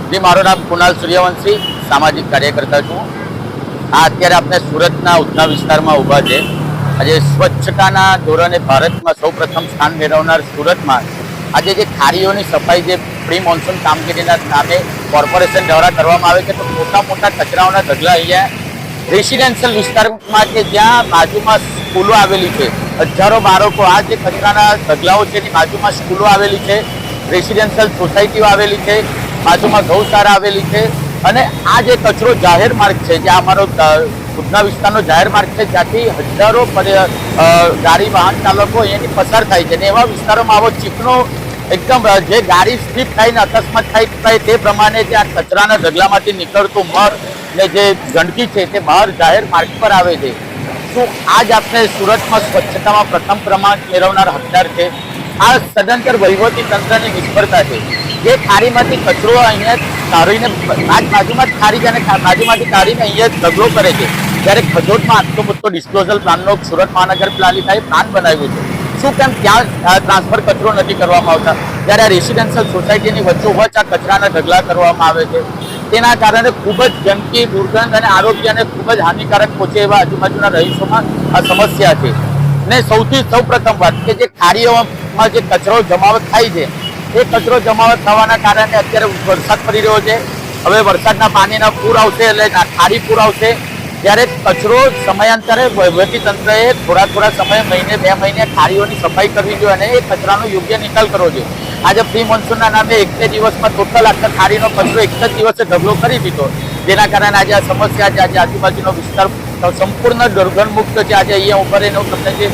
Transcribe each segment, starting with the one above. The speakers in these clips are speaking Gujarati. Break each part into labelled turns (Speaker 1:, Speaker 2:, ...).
Speaker 1: जी मारू नाम कुणाल सूर्यवंशी सामाजिक कार्यकर्ता छूँ। आ अत्यारे आपने सूरतना उधना विस्तारमां ऊभा छे। आज स्वच्छताना धोरणे भारतमां सौप्रथम स्थान मेळवनार सूरतमां आज जे खारीओनी सफाई जे प्री मोन्सून कामगीरीना नामे कोर्पोरेशन द्वारा करवामां आवे छे, तो मोटा मोटा कचराओना ढगला अहींया रेसिडेन्शियल विस्तारमां के ज्यां बाजुमां स्कूलो आवेली छे, हजारों बाळको आ जे कचराना ढगलाओ छे एनी बाजुमां स्कूलो आवेली छे, रेसिडेन्शियल सोसायटीओ आवेली छे, बाजुमां गौशाला आवेली छे અને આ જે કચરો જાહેર માર્ગ છે, જે અમારો ઉધના વિસ્તારનો જાહેર માર્ગ છે, જ્યાંથી હજારો ગાડી વાહન ચાલકો અહીંયાથી પસાર થાય છે ને એવા વિસ્તારોમાં આવો ચીકણો એકદમ જે ગાડી સ્લીપ થાય ને અકસ્માત થાય તે પ્રમાણે જે આ કચરાના ઢગલામાંથી નીકળતું મળ ને જે ગંદકી છે તે બહાર જાહેર માર્ગ પર આવે છે। શું આજ આપણે સુરતમાં સ્વચ્છતામાં પ્રથમ ક્રમાંક મેળવનાર હકદાર છે? આ સદંતર વહીવટી તંત્રની નિષ્ફળતા છે। જે ખારીમાંથી કચરો અહીંયા કાઢીને બાજુમાં જ ખારી અને બાજુમાંથી કાઢીને અહીંયા ઢગલો કરે છે, જ્યારે ખજોટમાં આટલો મોટો ડિસ્પોઝલ પ્લાનનો સુરત મહાનગરપાલિકાએ પ્લાન બનાવ્યો છે, શું કેમ ત્યાં ટ્રાન્સફર કચરો નથી કરવામાં આવતા? જ્યારે આ રેસિડેન્શિયલ સોસાયટીની વચ્ચોવચ્ચ આ કચરાના ઢગલા કરવામાં આવે છે, તેના કારણે ખૂબ જ ગંદકી, દુર્ગંધ અને આરોગ્યને ખૂબ જ હાનિકારક પહોંચે એવા આજુબાજુના રહીશોમાં આ સમસ્યા છે। ને સૌપ્રથમ વાત કે જે ખાડીઓમાં જે કચરો જમાવટ થાય છે, એ કચરો જમાવટ થવાના કારણે અત્યારે વરસાદ પડી રહ્યો છે। હવે વરસાદના પાણીના પૂર આવશે એટલે ખાડી પૂર આવશે, ત્યારે કચરો સમયાંતરે વહીવટી તંત્રએ થોડા સમય મહિને 2 મહિને ખાડીઓની સફાઈ કરવી જોઈએ અને એ કચરાનો યોગ્ય નિકાલ કરવો જોઈએ। આજે પ્રી મોન્સૂનના નામે 1 દિવસમાં ટોટલ આખા ખાડીનો કચરો એક જ દિવસે ઢગલો કરી દીધો, જેના કારણે આજે આ સમસ્યા છે। આજે આજુબાજુનો વિસ્તાર સંપૂર્ણ દુર્ગંધ મુક્ત છે। આજે અહીંયા ઉપર એનો તમને જે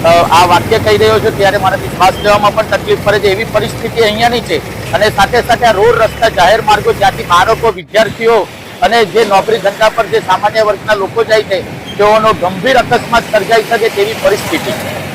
Speaker 1: આ વાક્ય કહી રહ્યો છું ત્યારે મારાથી શ્વાસ લેવામાં પણ તકલીફ પડે છે, એવી પરિસ્થિતિ અહીંયાની છે। અને સાથે સાથે આ રોડ રસ્તા જાહેર માર્ગો જ્યાંથી બાળકો, વિદ્યાર્થીઓ અને જે નોકરી ધંધા પર જે સામાન્ય વર્ગના લોકો જાય છે, તેઓનો ગંભીર અકસ્માત સર્જાઈ શકે તેવી પરિસ્થિતિ છે।